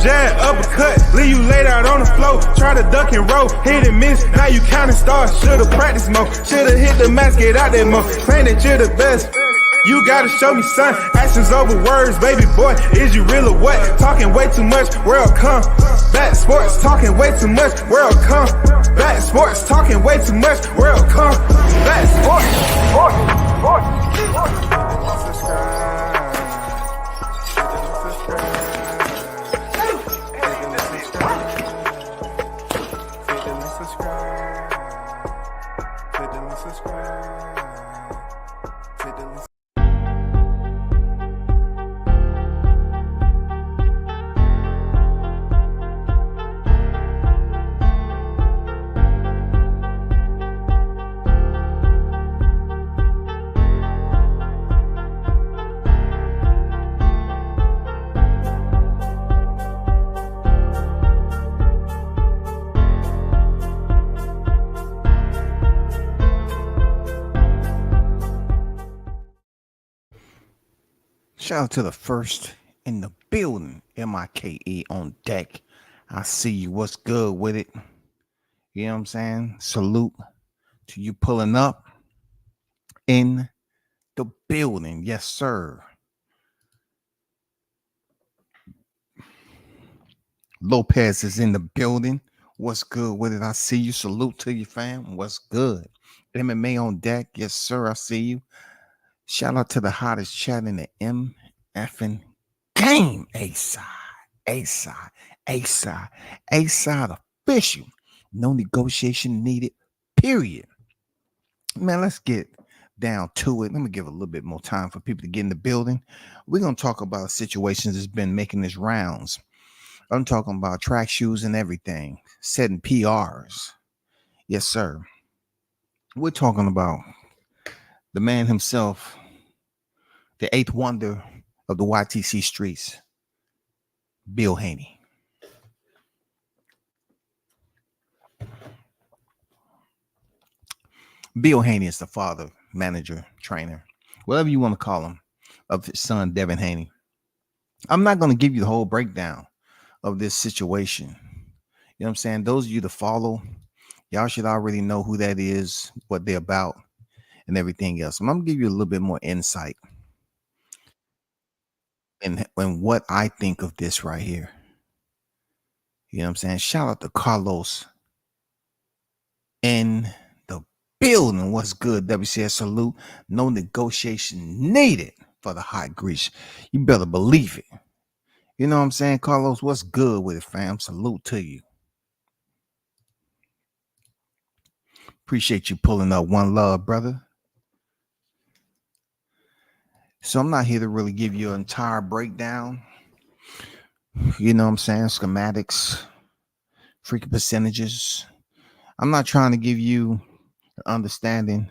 jab, uppercut, leave you laid out on the floor. Try to duck and roll, hit and miss, now you counting stars. Should've practiced more, should've hit the mask, get out there more. Claim that you're the best. You gotta show me, son, actions over words, baby boy, is you real or what? Talking way too much, world come back sports, talking way too much, world come back sports, talking way too much, world come back Shout out to the first in the building, MIKE on deck. I see you. What's good with it? You know what I'm saying? Salute to you pulling up in the building. Yes, sir. Lopez is in the building. What's good with it? I see you. Salute to you, fam. What's good? MMA on deck. Yes, sir. I see you. Shout out to the hottest chat in the MFing game. A-side official. No negotiation needed, period. Man, let's get down to it. Let me give a little bit more time for people to get in the building. We're going to talk about situations that's been making its rounds. I'm talking about track shoes and everything, setting PRs. Yes, sir. We're talking about the man himself, the eighth wonder of the YTC streets, Bill Haney. Bill Haney is the father, manager, trainer, whatever you want to call him, of his son, Devin Haney. I'm not going to give you the whole breakdown of this situation. You know what I'm saying? Those of you that follow, y'all should already know who that is, what they're about, and everything else. I'm going to give you a little bit more insight in what I think of this right here. You know what I'm saying? Shout out to Carlos in the building. What's good, WCS? Salute. No negotiation needed for the hot grease. You better believe it. You know what I'm saying? Carlos, what's good with it, fam? Salute to you. Appreciate you pulling up. One love, brother. So I'm not here to really give you an entire breakdown. You know what I'm saying? Schematics, freaking percentages. I'm not trying to give you an understanding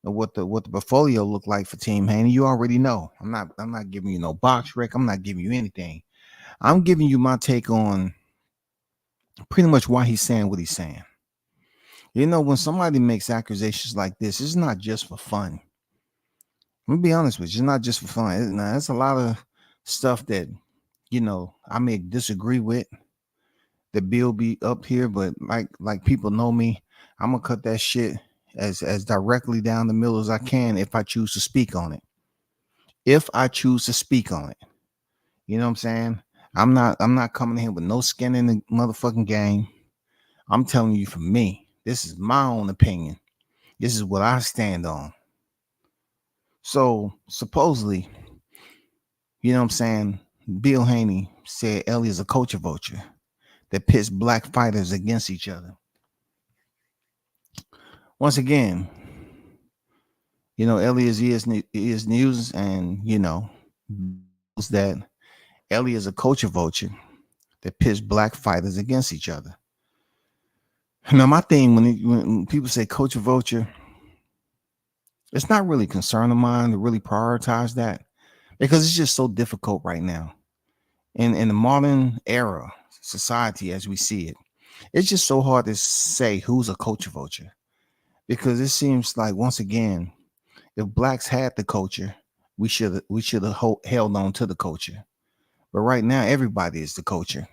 of what the portfolio look like for Team Haney. You already know. I'm not giving you no box rec. I'm not giving you anything. I'm giving you my take on pretty much why he's saying what he's saying. You know, when somebody makes accusations like this, it's not just for fun. I'm gonna be honest with you, it's not just for fun. Now, there's a lot of stuff that, you know, I may disagree with. The bill be up here, but like people know me, I'm gonna cut that shit as directly down the middle as I can if I choose to speak on it. If I choose to speak on it, you know what I'm saying? I'm not coming in here with no skin in the motherfucking game. I'm telling you, for me, this is my own opinion. This is what I stand on. So supposedly, you know what I'm saying, Bill Haney said Eie is a culture vulture that pits black fighters against each other. Once again, you know, Eie is news, and you know that Eie is a culture vulture that pits black fighters against each other. Now, my thing when people say culture vulture, it's not really a concern of mine to really prioritize that, because it's just so difficult right now. In the modern era, society as we see it, it's just so hard to say who's a culture vulture, because it seems like, once again, if blacks had the culture, we should have held on to the culture. But right now, everybody is the culture.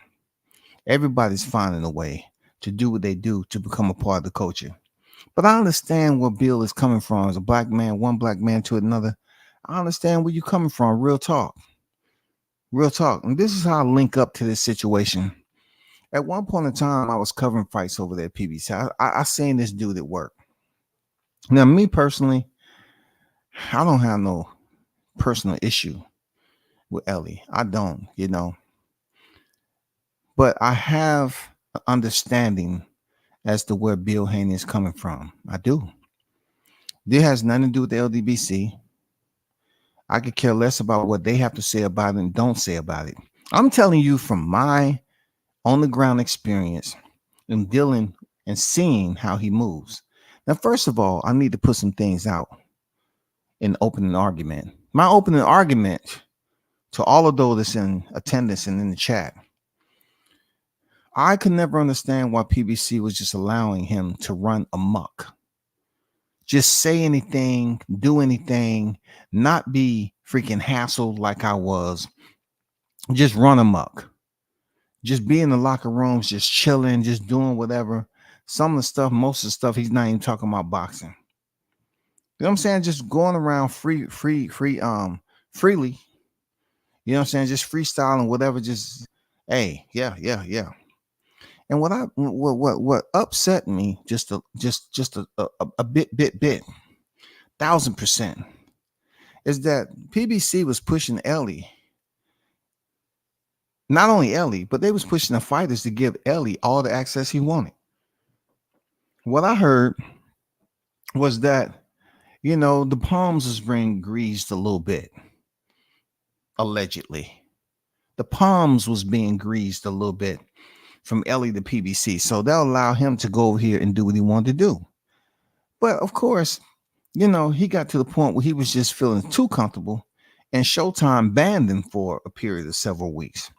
Everybody's finding a way to do what they do to become a part of the culture. But I understand where Bill is coming from as a black man, one black man to another. I understand where you're coming from. Real talk. Real talk. And this is how I link up to this situation. At one point in time, I was covering fights over there at PBC. I seen this dude at work. Now, me personally, I don't have no personal issue with Eie. I don't, But I have an understanding as to where Bill Haney is coming from. I do. This has nothing to do with the LDBC. I could care less about what they have to say about it and don't say about it. I'm telling you from my on the ground experience and dealing and seeing how he moves. Now, first of all, I need to put some things out in opening argument. My opening argument to all of those that's in attendance and in the chat, I could never understand why PBC was just allowing him to run amok. Just say anything, do anything, not be freaking hassled like I was. Just run amok. Just be in the locker rooms, just chilling, just doing whatever. Some of the stuff, most of the stuff, he's not even talking about boxing. You know what I'm saying? Just going around freely. You know what I'm saying? Just freestyling, whatever. Just, hey, yeah. And what upset me just a bit, 1000% is that PBC was pushing Eie. Not only Eie, but they was pushing the fighters to give Eie all the access he wanted. What I heard was that, the palms was being greased a little bit. Allegedly. The palms was being greased a little bit from Eie to PBC. So they'll allow him to go over here and do what he wanted to do. But of course, he got to the point where he was just feeling too comfortable, and Showtime banned him for a period of several weeks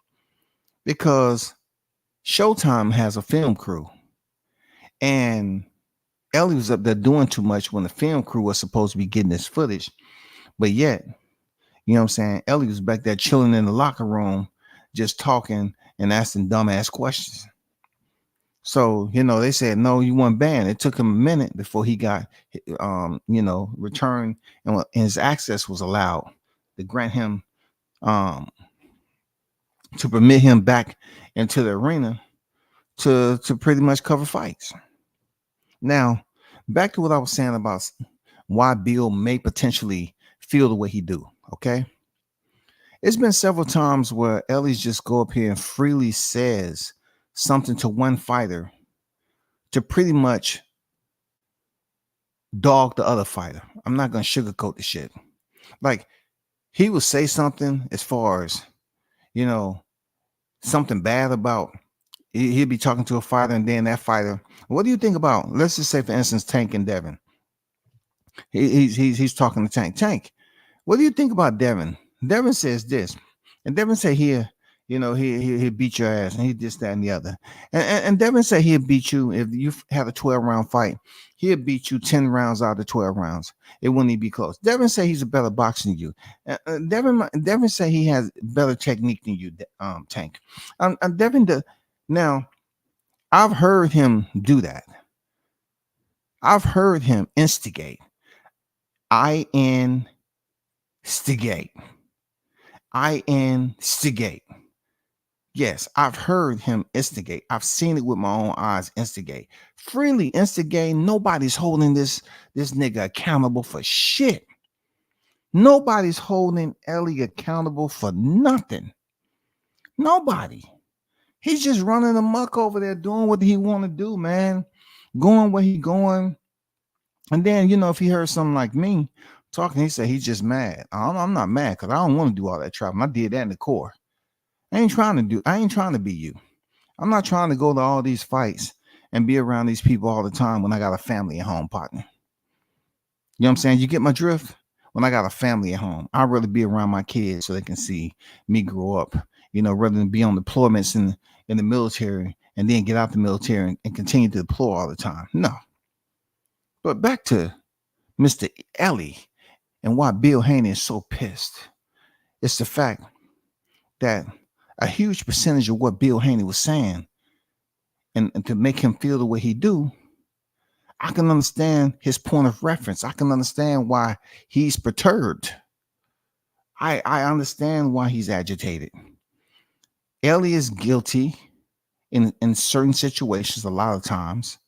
because Showtime has a film crew, and Eie was up there doing too much when the film crew was supposed to be getting this footage. But yet, you know what I'm saying, Eie was back there chilling in the locker room, just talking and asking dumbass questions. So, they said, no, you weren't banned. It took him a minute before he got, returned, and his access was allowed to grant him, to permit him back into the arena to pretty much cover fights. Now, back to what I was saying about why Bill may potentially feel the way he do, okay? It's been several times where Eie's just go up here and freely says something to one fighter to pretty much dog the other fighter. I'm not going to sugarcoat the shit. Like, he will say something as far as, something bad about, he'd be talking to a fighter, and then that fighter, what do you think about, let's just say, for instance, Tank and Devin. He's talking to Tank. Tank, what do you think about Devin? Devin says this, and Devin say he'll beat your ass, and he this, that, and the other. And Devin say he'll beat you if you had a 12-round fight. He'll beat you 10 rounds out of 12 rounds. It wouldn't even be close. Devin say he's a better boxer than you. Devin say he has better technique than you, Tank. Devin now, I've heard him do that. I've heard him instigate. I instigate. Yes, I've heard him instigate. I've seen it with my own eyes. Instigate. Freely instigate. Nobody's holding this nigga accountable for shit. Nobody's holding Eie accountable for nothing. Nobody. He's just running amok over there, doing what he want to do, man. Going where he going. And then, if he heard something like me talking, he said he's just mad. I'm not mad because I don't want to do all that traveling. I did that in the Corps. I ain't trying to be you. I'm not trying to go to all these fights and be around these people all the time when I got a family at home, partner. You know what I'm saying? You get my drift? When I got a family at home, I'd rather be around my kids so they can see me grow up, rather than be on deployments in the military and then get out the military and continue to deploy all the time. No. But back to Mr. Eie and why Bill Haney is so pissed. It's the fact that a huge percentage of what Bill Haney was saying, and to make him feel the way he do, I can understand his point of reference. I can understand why he's perturbed. I understand why he's agitated. Eie is guilty in certain situations, a lot of times,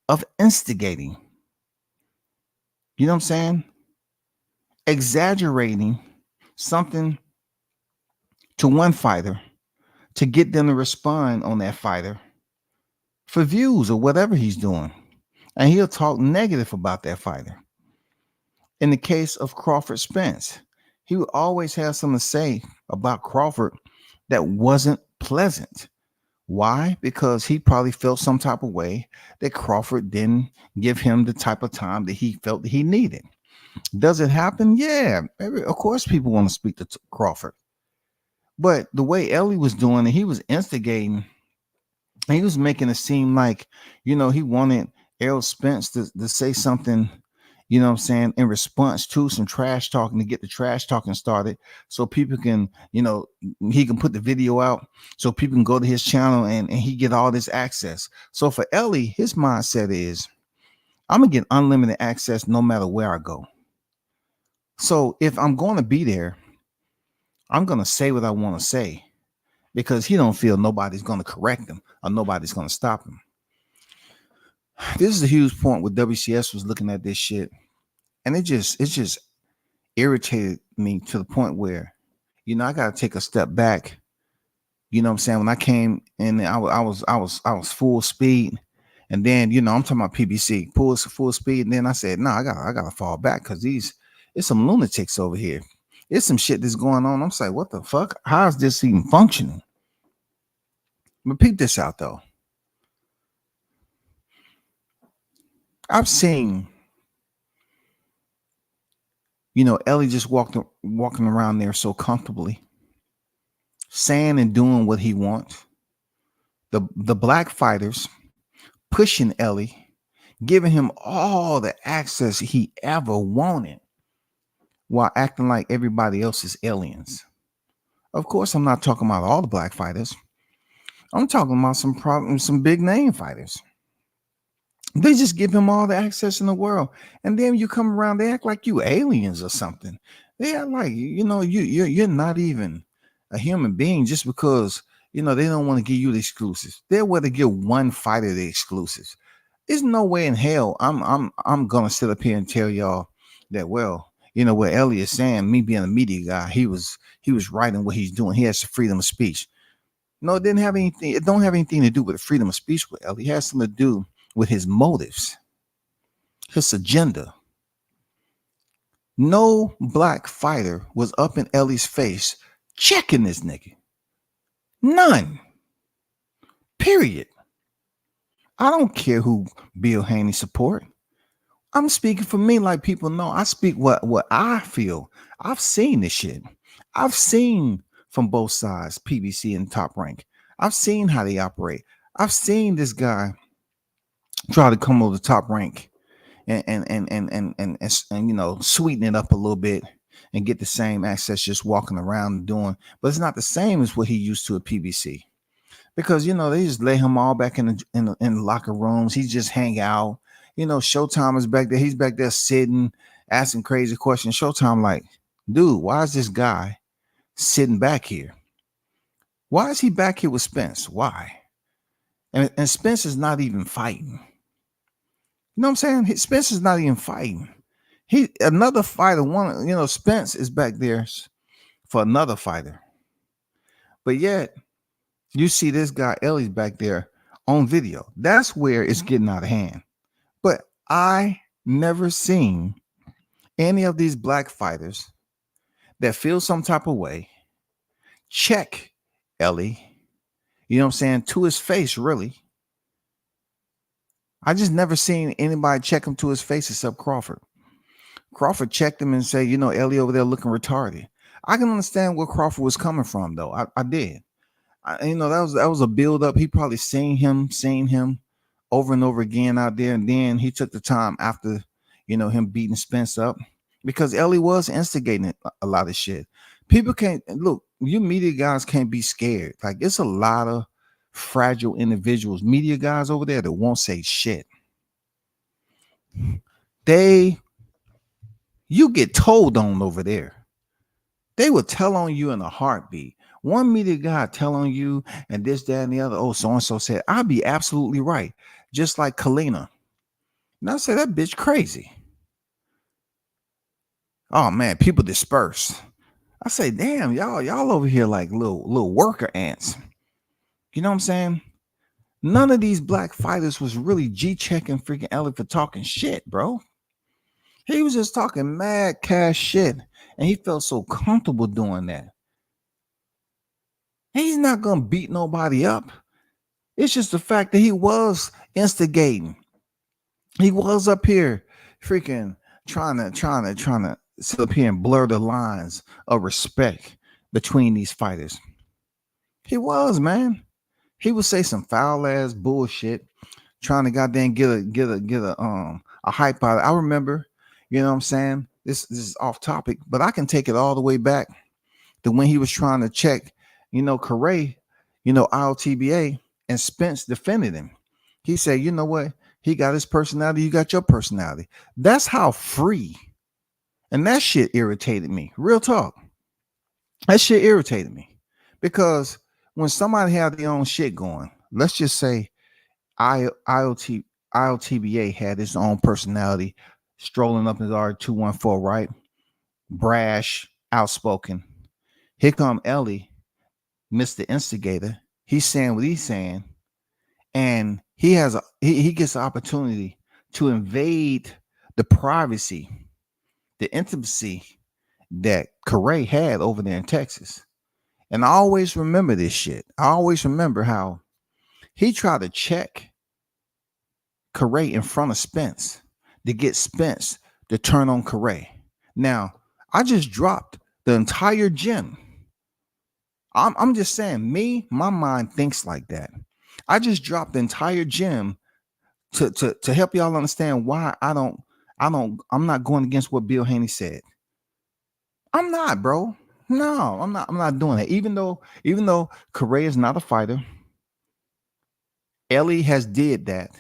of instigating. You know what I'm saying? Exaggerating something to one fighter to get them to respond on that fighter for views or whatever he's doing. And he'll talk negative about that fighter. In the case of Crawford Spence, he would always have something to say about Crawford that wasn't pleasant. Why? Because he probably felt some type of way that Crawford didn't give him the type of time that he felt that he needed. Does it happen? Yeah. Of course, people want to speak to Crawford. But the way Eie was doing it, he was instigating. He was making it seem like, he wanted Errol Spence to say something, you know what I'm saying, in response to some trash talking, to get the trash talking started so people can, he can put the video out so people can go to his channel and he get all this access. So for Eie, his mindset is, I'm going to get unlimited access no matter where I go. So if I'm going to be there, I'm going to say what I want to say because he don't feel nobody's going to correct him or nobody's going to stop him. This is a huge point where WCS was looking at this shit. And it just irritated me to the point where, I got to take a step back. You know what I'm saying? When I came in, I was full speed. And then, I'm talking about PBC, full speed. And then I said, no, I gotta fall back because it's some lunatics over here. It's some shit that's going on. I'm saying, what the fuck? How is this even functioning? But peep this out though. I've seen, Eie just walking around there so comfortably, saying and doing what he wants. The black fighters pushing Eie, giving him all the access he ever wanted, while acting like everybody else is aliens. Of course, I'm not talking about all the black fighters. I'm talking about some big name fighters. They just give him all the access in the world. And then you come around, they act like you aliens or something. They act like, you're not even a human being just because, they don't want to give you the exclusives. They're willing to give one fighter the exclusives. There's no way in hell I'm gonna sit up here and tell y'all that, well, what Eie is saying, me being a media guy, he was writing what he's doing. He has the freedom of speech. No, it didn't have anything. It don't have anything to do with the freedom of speech with Eie. It has something to do with his motives, his agenda. No black fighter was up in Eie's face checking this nigga. None. Period. I don't care who Bill Haney support. I'm speaking for me, like people know. I speak what I feel. I've seen this shit. I've seen from both sides, PBC and Top Rank. I've seen how they operate. I've seen this guy try to come over the Top Rank and sweeten it up a little bit and get the same access just walking around and doing, but it's not the same as what he used to at PBC. Because they just lay him all back in the locker rooms. He just hang out. Showtime is back there. He's back there sitting, asking crazy questions. Showtime like, dude, why is this guy sitting back here? Why is he back here with Spence? Why? And Spence is not even fighting. You know what I'm saying? Spence is not even fighting. Another fighter, Spence is back there for another fighter. But yet, you see this guy, Eie's back there on video. That's where it's getting out of hand. But I never seen any of these black fighters that feel some type of way check Eie, to his face, really. I just never seen anybody check him to his face except Crawford. Crawford checked him and said, Eie over there looking retarded. I can understand where Crawford was coming from, though. I did. That was a build up. He probably seen him over and over again out there. And then he took the time after, him beating Spence up, because Eie was instigating a lot of shit. People can't look, you media guys can't be scared. Like it's a lot of fragile individuals, media guys over there that won't say shit. You get told on over there. They will tell on you in a heartbeat. One media guy tell on you and this, that, and the other. Oh, so and so said, I'll be absolutely right. Just like Kalina. And I say that bitch crazy. Oh man, people disperse. I say, damn, y'all over here like little worker ants. You know what I'm saying? None of these black fighters was really G-checking freaking Ellie for talking shit, bro. He was just talking mad cash shit, and he felt so comfortable doing that. He's not gonna beat nobody up. It's just the fact that he was instigating. He was up here freaking trying to sit up here and blur the lines of respect between these fighters. He was, man. He would say some foul ass bullshit, trying to goddamn get a hype out of it. I remember, you know what I'm saying? This is off topic, but I can take it all the way back to when he was trying to check, Correa, IOTBA, and Spence defended him. He said, you know what? He got his personality, you got your personality. That's how free. And that shit irritated me. Real talk. That shit irritated me. Because when somebody had their own shit going, let's just say IOTBA had his own personality, strolling up his R214, right? Brash, outspoken. Here come Ellie, Mr. Instigator. He's saying what he's saying, and he gets the opportunity to invade the privacy, the intimacy that Correa had over there in Texas. And I always remember this shit. I always remember how he tried to check Correa in front of Spence to get Spence to turn on Correa. Now, I just dropped the entire gym. I'm just saying, my mind thinks like that. I just dropped the entire gym to help y'all understand why I'm not going against what Bill Haney said. I'm not, bro. No, I'm not doing that. Even though Correa is not a fighter, Ellie has did that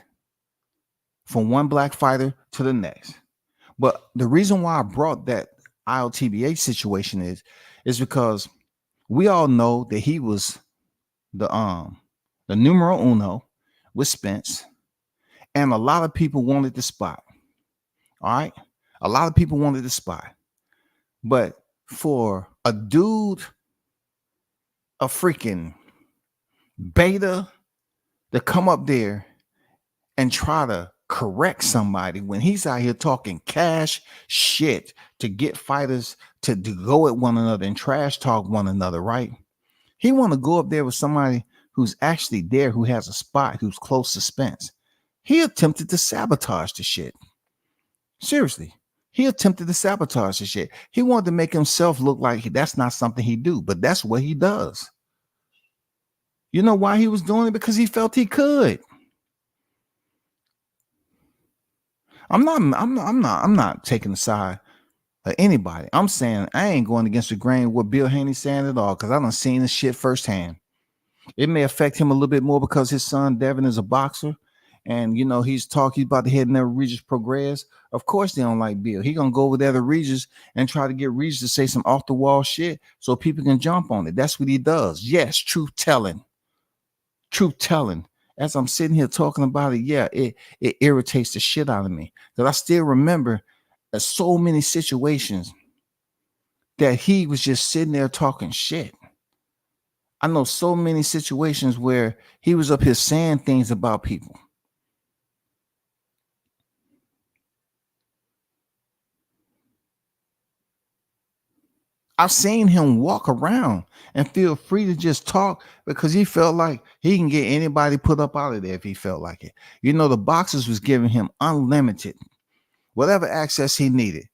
from one black fighter to the next. But the reason why I brought that ILTBA situation is because we all know that he was the numero uno with Spence, and a lot of people wanted the spot. All right, a lot of people wanted the spot, but for a dude, a freaking beta, to come up there and try to correct somebody when he's out here talking cash shit to get fighters to go at one another and trash talk one another, right? He want to go up there with somebody who's actually there, who has a spot, who's close to Spence. He attempted to sabotage the shit. Seriously. He attempted to sabotage the shit. He wanted to make himself look like that's not something he do, but that's what he does. You know why he was doing it? Because he felt he could. I'm not taking the side of anybody. I'm saying I ain't going against the grain of what Bill Haney's saying at all, because I done seen this shit firsthand. It may affect him a little bit more because his son Devin is a boxer, and he's about to head in there Regis Progress. Of course they don't like Bill. He gonna go over there to Regis and try to get Regis to say some off the wall shit so people can jump on it. That's what he does. Yes, truth telling. As I'm sitting here talking about it, yeah, it irritates the shit out of me, because I still remember so many situations that he was just sitting there talking shit. I know so many situations where he was up here saying things about people. I've seen him walk around and feel free to just talk because he felt like he can get anybody put up out of there if he felt like it. The boxers was giving him unlimited, whatever access he needed.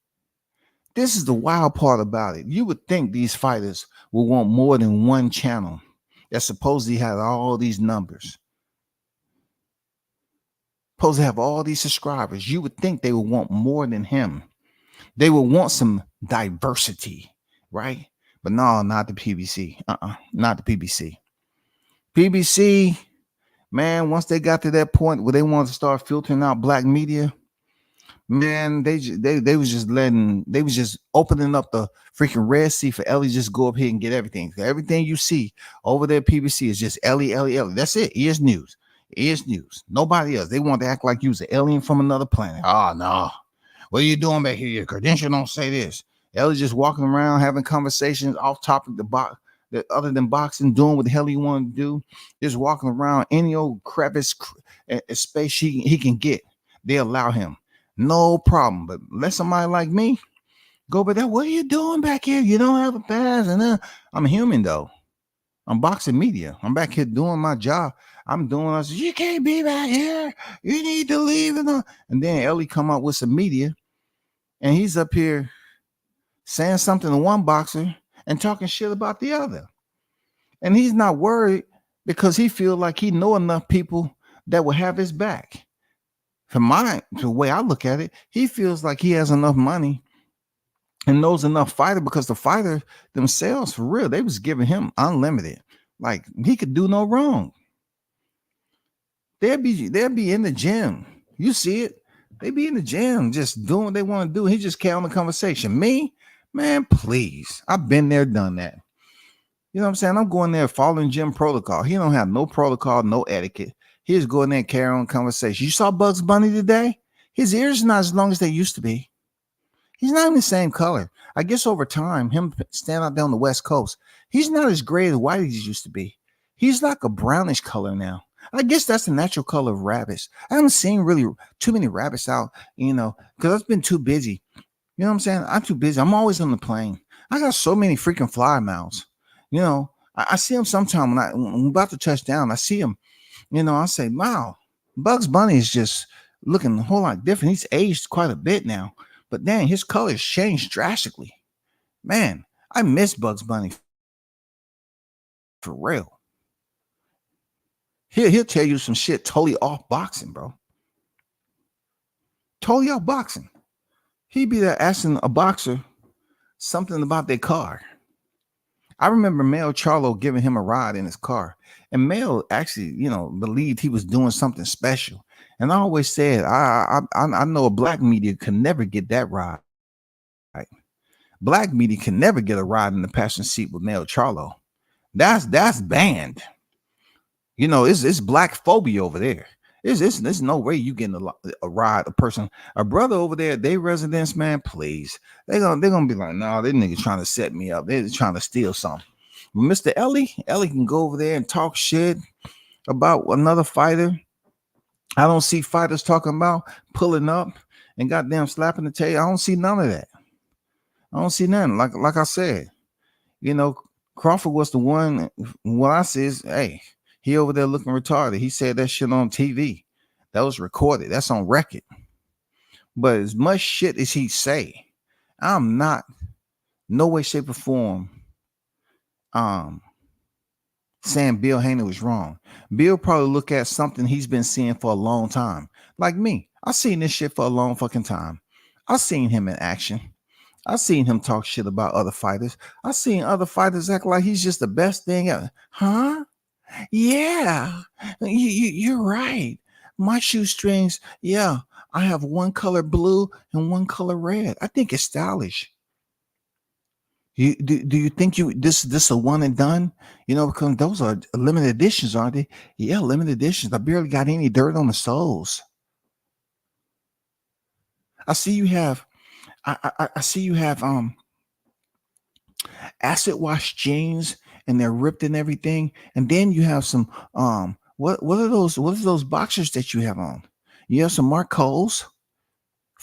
This is the wild part about it. You would think these fighters will want more than one channel that supposedly had all these numbers, supposed to have all these subscribers. You would think they would want more than him. They would want some diversity, right? But no, not the PBC. Not the PBC. PBC, man, once they got to that point where they wanted to start filtering out black media, man, they was just opening up the freaking Red Sea for Ellie just go up here and get everything. Everything you see over there, PBC is just Ellie. That's it. Here's news. Here's news. Nobody else. They want to act like you was an alien from another planet. Oh no. What are you doing back here? Your credential don't say this. Ellie's just walking around having conversations off topic other than boxing, doing what the hell he want to do. Just walking around any old crevice space he can get. They allow him. No problem. But let somebody like me go back there. What are you doing back here? You don't have a pass. And I'm human though. I'm boxing media. I'm back here doing my job. I'm doing. I said, you can't be back here. You need to leave. And then Ellie come up with some media, and he's up here saying something to one boxer and talking shit about the other. And he's not worried because he feels like he know enough people that will have his back. The way I look at it, he feels like he has enough money and knows enough fighter because the fighter themselves, for real, they was giving him unlimited. Like he could do no wrong. They'll be in the gym. You see it. They be in the gym just doing what they want to do. He just carry on the conversation. Me, man, please. I've been there, done that. You know what I'm saying? I'm going there following gym protocol. He don't have no protocol, no etiquette. He just going there and carry on conversation. You saw Bugs Bunny today? His ears are not as long as they used to be. He's not even the same color. I guess over time, him standing out there on the West Coast, he's not as gray as white as he used to be. He's like a brownish color now. I guess that's the natural color of rabbits. I haven't seen really too many rabbits out, because I've been too busy. You know what I'm saying? I'm too busy. I'm always on the plane. I got so many freaking fly mouths. I see him sometime when I'm about to touch down. I see him, I say, wow, Bugs Bunny is just looking a whole lot different. He's aged quite a bit now. But dang, his colors changed drastically. Man, I miss Bugs Bunny for real. He'll tell you some shit totally off boxing, bro. Totally off boxing. He'd be there asking a boxer something about their car. I remember Mel Charlo giving him a ride in his car. And Mel actually, believed he was doing something special. And I always said, I know a black media can never get that ride. Right? Black media can never get a ride in the passenger seat with Mel Charlo. That's banned. It's black phobia over there. There's no way you getting a ride, a brother over there, they residents, man, please. They're gonna be like, no, this nigga trying to set me up. They're trying to steal something. But Mr. Ellie can go over there and talk shit about another fighter. I don't see fighters talking about pulling up and goddamn slapping the tail. I don't see none of that. I don't see nothing. Like I said, Crawford was the one. What I see is, hey, he over there looking retarded. He said that shit on TV. That was recorded. That's on record. But as much shit as he say, I'm not, no way, shape, or form, saying Bill Haney was wrong. Bill probably look at something he's been seeing for a long time. Like me, I've seen this shit for a long fucking time. I've seen him in action. I've seen him talk shit about other fighters. I've seen other fighters act like he's just the best thing ever. Huh? Yeah, you're right. My shoestrings, yeah, I have one color blue and one color red. I think it's stylish. Do you think this a one and done? Because those are limited editions, aren't they? Yeah, limited editions. I barely got any dirt on the soles. I see you have acid wash jeans and they're ripped and everything. And then you have some what are those boxers that you have on? You have some Marcos,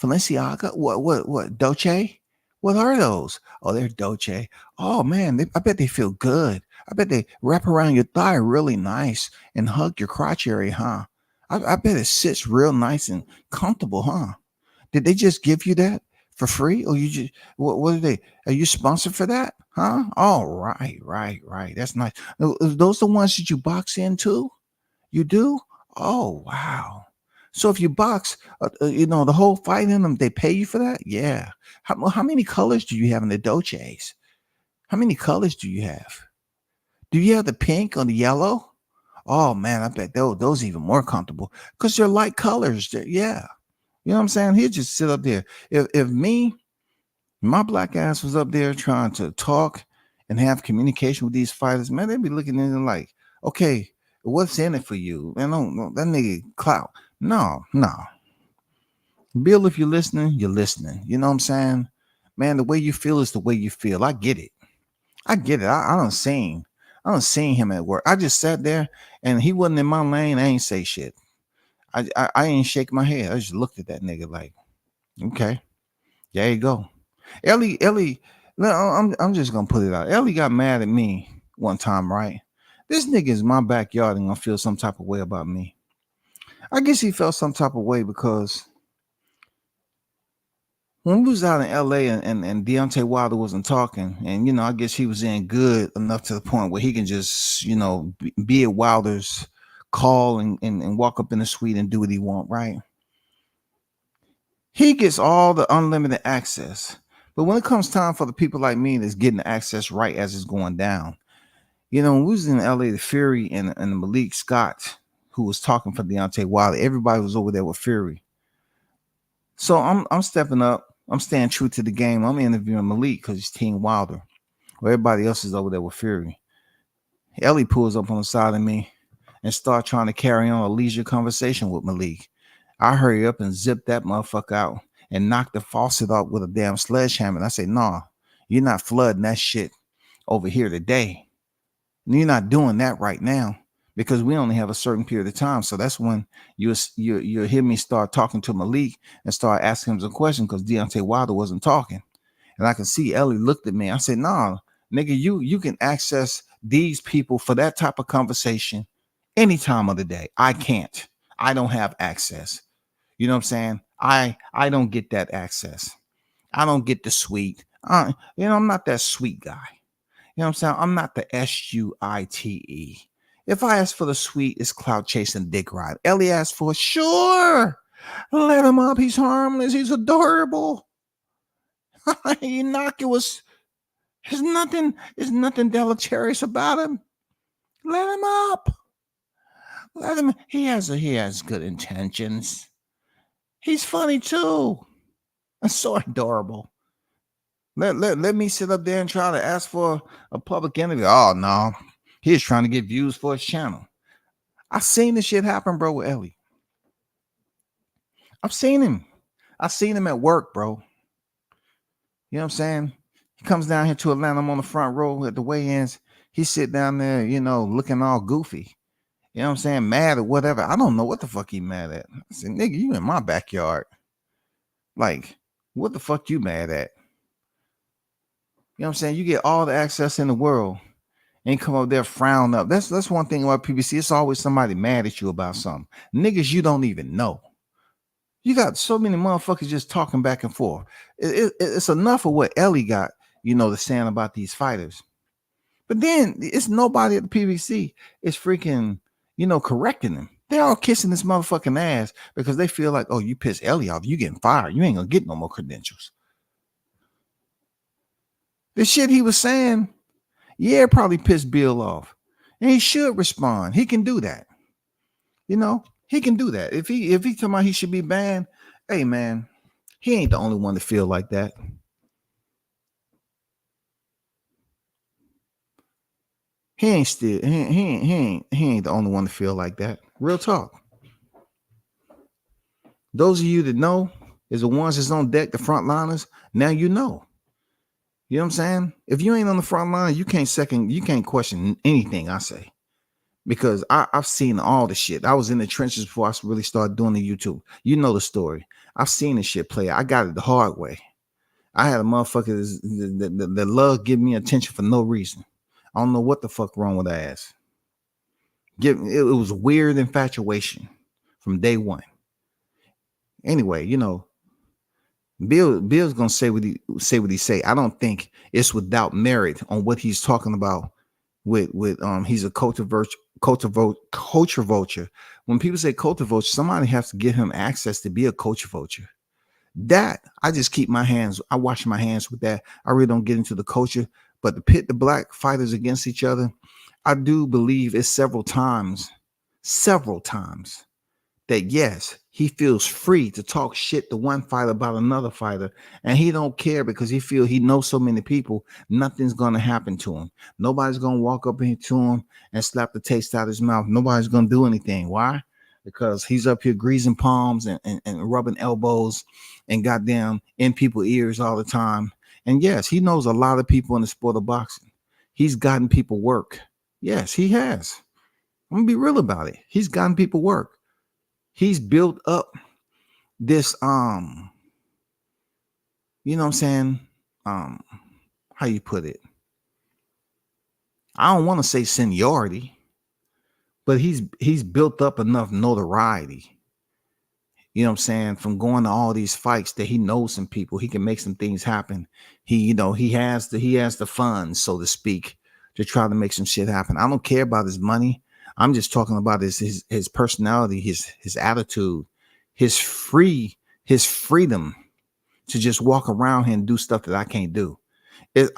Balenciaga, what Dolce? What are those? Oh, they're Dolce. Oh man, I bet they feel good. I bet they wrap around your thigh really nice and hug your crotch area, huh? I bet it sits real nice and comfortable, huh? Did they just give you that for free? Or you just what are they? Are you sponsored for that? Huh? Oh, right. That's nice. Those the ones that you box into? You do? Oh, wow. So if you box, the whole fight in them, they pay you for that? Yeah. How many colors do you have in the Dolces? How many colors do you have? Do you have the pink or the yellow? Oh man, I bet those even more comfortable because they're light colors. Yeah. You know what I'm saying? He'll just sit up there. If my black ass was up there trying to talk and have communication with these fighters, man, they'd be looking at them like, okay, what's in it for you? Man, no, that nigga clout. No. Bill, if you're listening, you're listening. You know what I'm saying? Man, the way you feel is the way you feel. I get it. I don't seen him at work. I just sat there and he wasn't in my lane. I ain't say shit. I ain't shake my head. I just looked at that nigga like, okay, there you go. Ellie, no, I'm just gonna put it out. Ellie got mad at me one time, right? This nigga is my backyard and gonna feel some type of way about me. I guess he felt some type of way because when we was out in LA and Deontay Wilder wasn't talking, and I guess he was in good enough to the point where he can just, be at Wilder's call and walk up in the suite and do what he want, right? He gets all the unlimited access. But when it comes time for the people like me that's getting the access right as it's going down, when we was in LA, the Fury and Malik Scott, who was talking for Deontay Wilder, everybody was over there with Fury. So I'm stepping up. I'm staying true to the game. I'm interviewing Malik because he's Team Wilder. Well, everybody else is over there with Fury. Ellie pulls up on the side of me and start trying to carry on a leisure conversation with Malik. I hurry up and zip that motherfucker out and knock the faucet up with a damn sledgehammer. And I say, nah, you're not flooding that shit over here today. You're not doing that right now because we only have a certain period of time. So that's when you'll hear me start talking to Malik and start asking him some questions because Deontay Wilder wasn't talking. And I can see Ellie looked at me. I said, nah, nigga, you can access these people for that type of conversation any time of the day. I can't. I don't have access. You know what I'm saying? I don't get that access. I don't get the suite. I'm not that sweet guy. You know what I'm saying? I'm not the SUITE. If I ask for the suite, it's clout chasing dick ride. Ellie asked for, sure, let him up. He's harmless. He's adorable. Innocuous. There's nothing deleterious about him. Let him up. Let him. He has good intentions. He's funny too. That's so adorable. Let me sit up there and try to ask for a public interview. Oh no, he's trying to get views for his channel. I've seen this shit happen, bro, with Ellie. I've seen him at work, bro. You know what I'm saying? He comes down here to Atlanta. I'm on the front row at the weigh-ins. He sit down there, looking all goofy. You know what I'm saying? Mad or whatever. I don't know what the fuck he mad at. I said, nigga, you in my backyard. Like, what the fuck you mad at? You know what I'm saying? You get all the access in the world and come up there frown up. That's one thing about PBC. It's always somebody mad at you about something. Niggas you don't even know. You got so many motherfuckers just talking back and forth. It's enough of what Ellie got, to saying about these fighters. But then it's nobody at the PBC is freaking, correcting them. They're all kissing this motherfucking ass because they feel like, oh, you piss Ellie off, you getting fired. You ain't gonna get no more credentials. The shit he was saying, yeah, probably pissed Bill off. And he should respond. He can do that. He can do that. If he talking about he should be banned, hey man, he ain't the only one to feel like that. He ain't the only one to feel like that. Real talk. Those of you that know is the ones that's on deck, the frontliners. Now you know. You know what I'm saying? If you ain't on the front line, you can't question anything I say. Because I've seen all the shit. I was in the trenches before I really started doing the YouTube. You know the story. I've seen this shit play. I got it the hard way. I had a motherfucker that love give me attention for no reason. I don't know what the fuck wrong with that ass. It was weird infatuation from day one. Anyway, Bill's gonna say what he say. I don't think it's without merit on what he's talking about. With he's a culture vulture. When people say culture vulture, somebody has to give him access to be a culture vulture. That I just keep my hands. I wash my hands with that. I really don't get into the culture But to pit the black fighters against each other, I do believe it's several times that yes, he feels free to talk shit to one fighter about another fighter, and he don't care because he knows so many people, nothing's gonna happen to him. Nobody's gonna walk up into him and slap the taste out of his mouth. Nobody's gonna do anything. Why? Because he's up here greasing palms and rubbing elbows and goddamn in people's ears all the time. And yes, he knows a lot of people in the sport of boxing. He's gotten people work. Yes, he has. I'm gonna be real about it. He's gotten people work. He's built up this you know what I'm saying? How you put it? I don't want to say seniority, but he's built up enough notoriety. You know what I'm saying? From going to all these fights that he knows some people, he can make some things happen. He has the funds, so to speak, to try to make some shit happen. I don't care about his money. I'm just talking about his personality, his attitude, his freedom to just walk around here and do stuff that I can't do.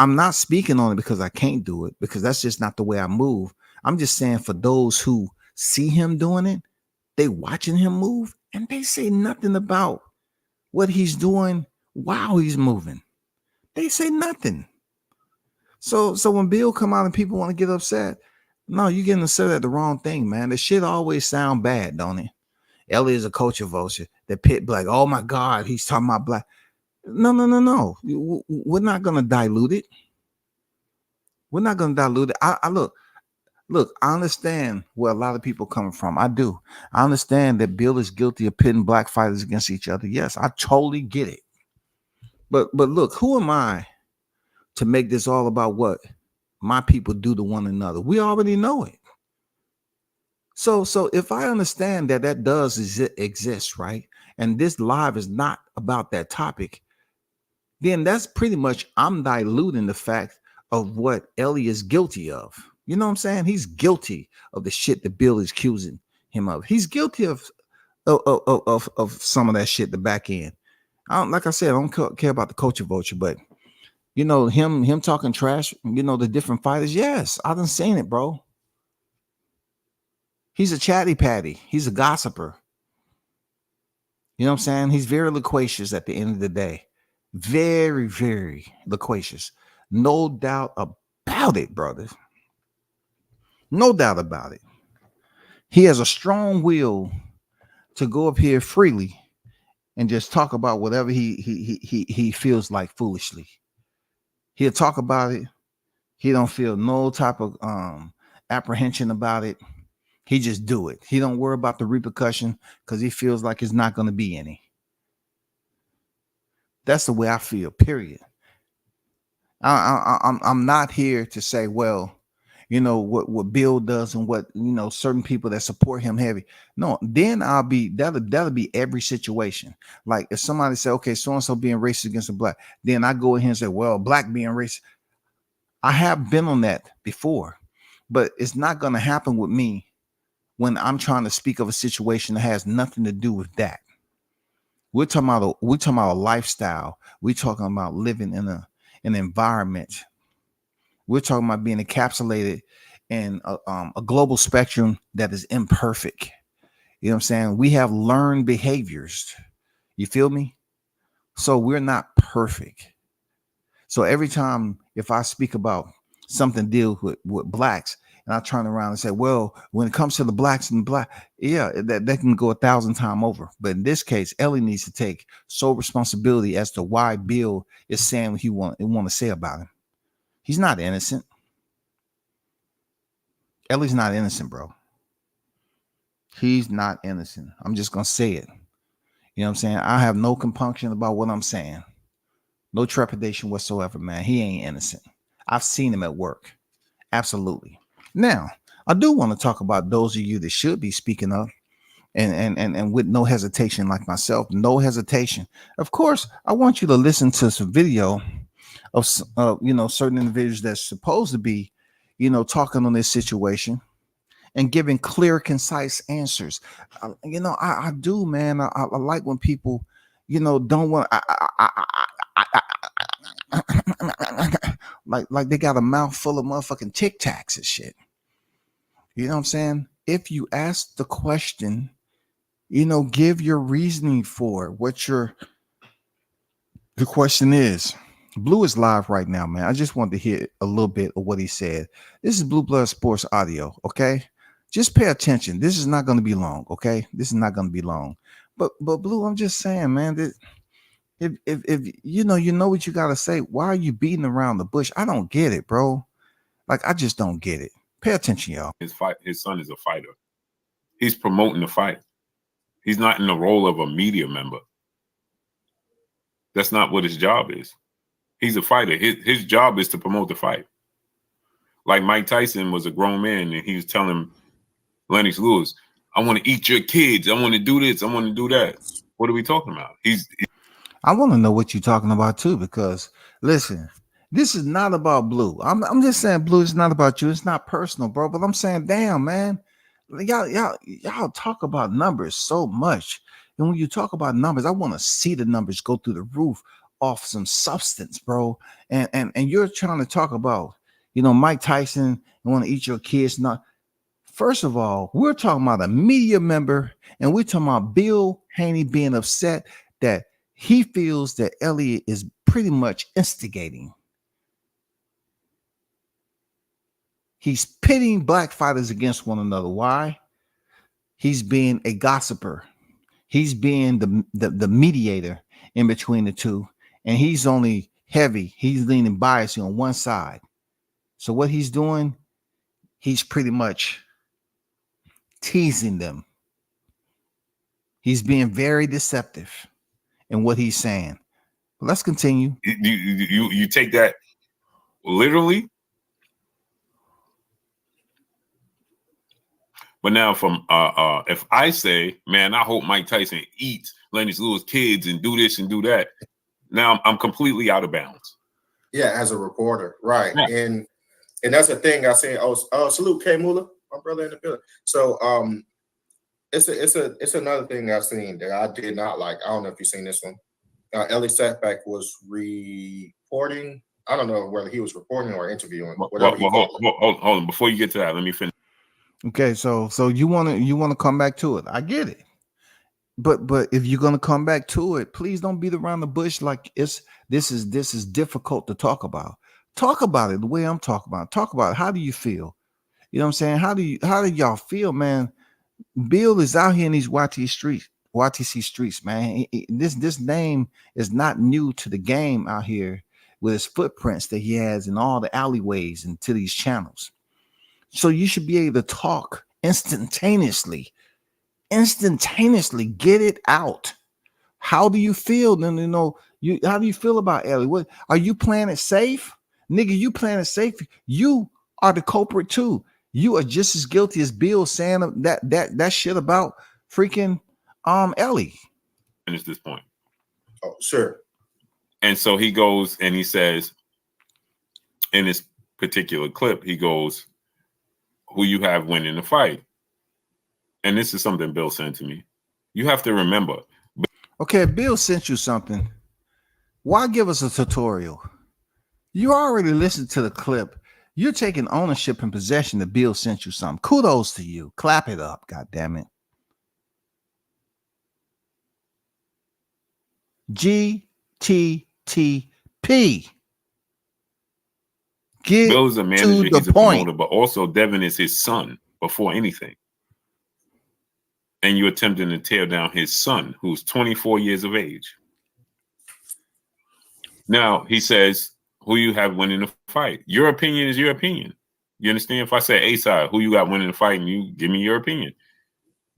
I'm not speaking on it because I can't do it, because that's just not the way I move. I'm just saying for those who see him doing it, they watching him move and they say nothing about what he's doing while he's moving. They say nothing. So when Bill come out and people want to get upset, no, you're getting upset at the wrong thing, man. The shit always sound bad, don't it? Ellie is a culture vulture. The pit black. Oh my God, he's talking about black. No. We're not gonna dilute it. We're not gonna dilute it. I look. I understand where a lot of people coming from. I do. I understand that Bill is guilty of pitting black fighters against each other. Yes, I totally get it. But look, who am I to make this all about what my people do to one another? We already know it. So if I understand that does exist, right? And this live is not about that topic, then that's pretty much, I'm diluting the fact of what Ellie is guilty of. You know what I'm saying? He's guilty of the shit that Bill is accusing him of. He's guilty of some of that shit, the back end. Like I said, I don't care about the culture vulture, but you know, him talking trash, you know, the different fighters. Yes, I done seen it, bro. He's a chatty patty. He's a gossiper. You know what I'm saying? He's very loquacious at the end of the day. Very, very loquacious. No doubt about it, brother. No doubt about it. He has a strong will to go up here freely and just talk about whatever he feels like foolishly. He'll talk about it. He don't feel no type of apprehension about it. He just do it. He don't worry about the repercussion because he feels like it's not going to be any. That's the way I feel, period. I'm not here to say, well, you know, what Bill does and what, you know, certain people that support him heavy. No, then that'll be every situation. Like if somebody say, okay, so-and-so being racist against a black, then I go ahead and say, well, black being racist. I have been on that before, but it's not going to happen with me when I'm trying to speak of a situation that has nothing to do with that. We're talking about a lifestyle. We're talking about living in an environment. We're talking about being encapsulated in a global spectrum that is imperfect. You know what I'm saying? We have learned behaviors. You feel me? So we're not perfect. So every time if I speak about something deal with blacks, and I turn around and say, well, when it comes to the blacks and black, yeah, that can go 1,000 times over. But in this case, Ellie needs to take sole responsibility as to why Bill is saying what he want to say about him. He's not innocent. Ellie's not innocent, bro. He's not innocent. I'm just going to say it. You know what I'm saying? I have no compunction about what I'm saying. No trepidation whatsoever, man. He ain't innocent. I've seen him at work. Absolutely. Now, I do want to talk about those of you that should be speaking up and with no hesitation, like myself, no hesitation. Of course, I want you to listen to some video of you know, certain individuals that's supposed to be, you know, talking on this situation and giving clear, concise answers. You know, I do, man. I like when people, you know, don't want. like they got a mouth full of motherfucking Tic Tacs and shit. You know what I'm saying? If you ask the question, give your reasoning for it, the question is. Blue is live right now, man. I just wanted to hear a little bit of what he said. This is Blue Blood Sports Audio, okay? Just pay attention. This is not going to be long, okay? This is not going to be long. But Blue, I'm just saying, man, that if you know what you got to say, why are you beating around the bush? I don't get it, bro. Like, I just don't get it. Pay attention, y'all. His son is a fighter. He's promoting the fight. He's not in the role of a media member. That's not what his job is. He's a fighter. His job is to promote the fight. Like Mike Tyson was a grown man and he was telling Lennox Lewis, I want to eat your kids. I want to do this. I want to do that. What are we talking about? I want to know what you're talking about too, because listen, this is not about Blue. I'm just saying, Blue, it's not about you. It's not personal, bro. But I'm saying, damn, man, y'all talk about numbers so much. And when you talk about numbers, I want to see the numbers go through the roof off some substance, bro. And you're trying to talk about, Mike Tyson and want to eat your kids. Not first of all, we're talking about a media member, and we're talking about Bill Haney being upset that he feels that Elliot is pretty much instigating. He's pitting black fighters against one another. Why? He's being a gossiper. He's being the mediator in between the two. And he's only heavy. He's leaning biased on one side. So what he's doing, he's pretty much teasing them. He's being very deceptive in what he's saying. But let's continue. You take that literally? But now from if I say, man, I hope Mike Tyson eats Lennox Lewis kids and do this and do that, now I'm completely out of bounds. Yeah, as a reporter, right? Yeah. And that's the thing I say. Oh, salute K Mula, my brother in the building. So it's another thing I've seen that I did not like. I don't know if you've seen this one. Ellie Setback was reporting. I don't know whether he was reporting or interviewing. Hold on. Before you get to that, let me finish. Okay, so you want to come back to it. I get it. But if you're gonna come back to it, please don't beat around the bush like this is difficult to talk about. Talk about it the way I'm talking about. Talk about it. How do you feel? You know what I'm saying? How do y'all feel, man? Bill is out here in these YTC streets, man. This name is not new to the game out here with his footprints that he has in all the alleyways and to these channels. So you should be able to talk instantaneously. Get it out. How do you feel? Then how do you feel about Ellie? What are you playing it safe? Nigga, you playing it safe. You are the culprit too. You are just as guilty as Bill saying that shit about freaking Ellie. Finish this point. Oh, sure. And so he goes and he says in this particular clip, he goes, who you have winning the fight. And this is something Bill sent to me. You have to remember. Okay, Bill sent you something. Why give us a tutorial? You already listened to the clip. You're taking ownership and possession that Bill sent you something. Kudos to you. Clap it up, God damn it. GTTP. Get Bill's a manager, to he's the a point. promoter, but also Devin is his son before anything. And you're attempting to tear down his son, who's 24 years of age. Now, he says, who you have winning the fight. Your opinion is your opinion. You understand? If I say A-side, who you got winning the fight, and you give me your opinion.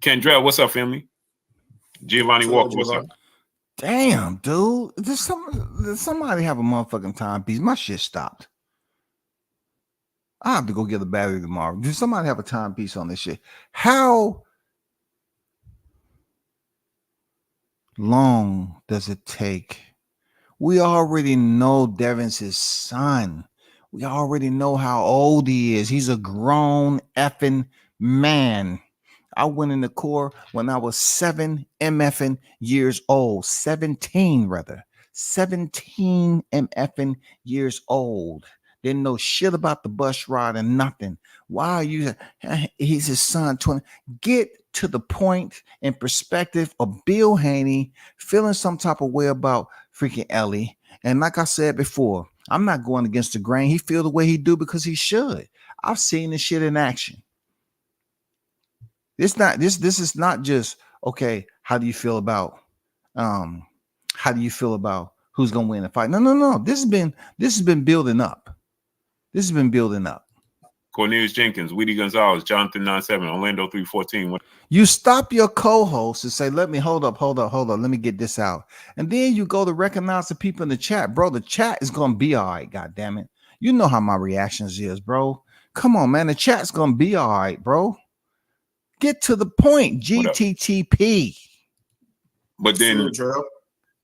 Kendrell, what's up, family? Giovanni Walker, what's up? Damn, dude. Does somebody have a motherfucking timepiece? My shit stopped. I have to go get a battery tomorrow. Does somebody have a timepiece on this shit? How long does it take? We already know Devin's his son. We already know how old he is. He's a grown effing man. I went in the Corps when I was 7 MFing years old. 17, rather. 17 MFing years old. Didn't know shit about the bus ride and nothing. Why are you? He's his son. 20. Get to the point and perspective of Bill Haney feeling some type of way about freaking Eie. And like I said before, I'm not going against the grain. He feel the way he do because he should. I've seen this shit in action. This is not just okay. How do you feel about who's gonna win the fight? No. This has been building up. This has been building up. Cornelius Jenkins, Weedy Gonzalez, Jonathan 97, Orlando 314. You stop your co-host and say, let me hold up. Let me get this out. And then you go to recognize the people in the chat. Bro, the chat is gonna be all right, god damn it. You know how my reactions is, bro. Come on, man. The chat's gonna be all right, bro. Get to the point, GTTP. But then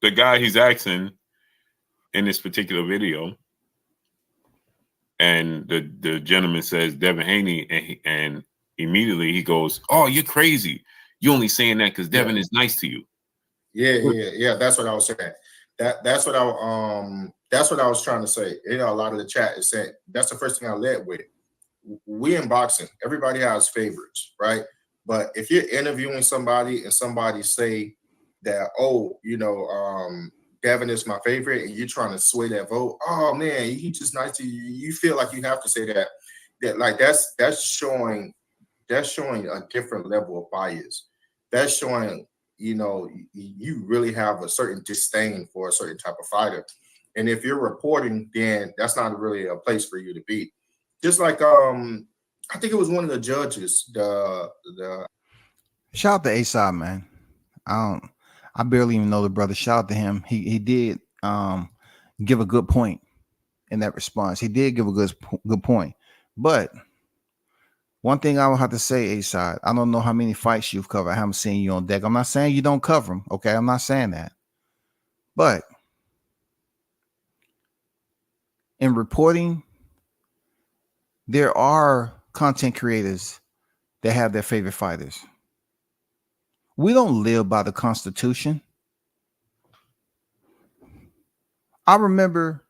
the guy he's asking in this particular video, and the gentleman says Devin Haney, and immediately he goes, "Oh, you're crazy. You only saying that because Devin is nice to you." Yeah. That's what I was saying. That's what I was trying to say. You know, a lot of the chat is saying that's the first thing I led with. We in boxing, everybody has favorites, right? But if you're interviewing somebody and somebody say that, oh, you know, Devin is my favorite, and you're trying to sway that vote, oh man, he just nice to you. You feel like you have to say that. That like that's showing a different level of bias. That's showing, you know, you really have a certain disdain for a certain type of fighter. And if you're reporting, then that's not really a place for you to be. Just like I think it was one of the judges. The shout out to A-Side, man. I barely even know the brother. Shout out to him. He did give a good point in that response. He did give a good point. But one thing I will have to say, A-Side, I don't know how many fights you've covered. I haven't seen you on deck. I'm not saying you don't cover them. Okay, I'm not saying that. But in reporting, there are content creators that have their favorite fighters. We don't live by the Constitution. I remember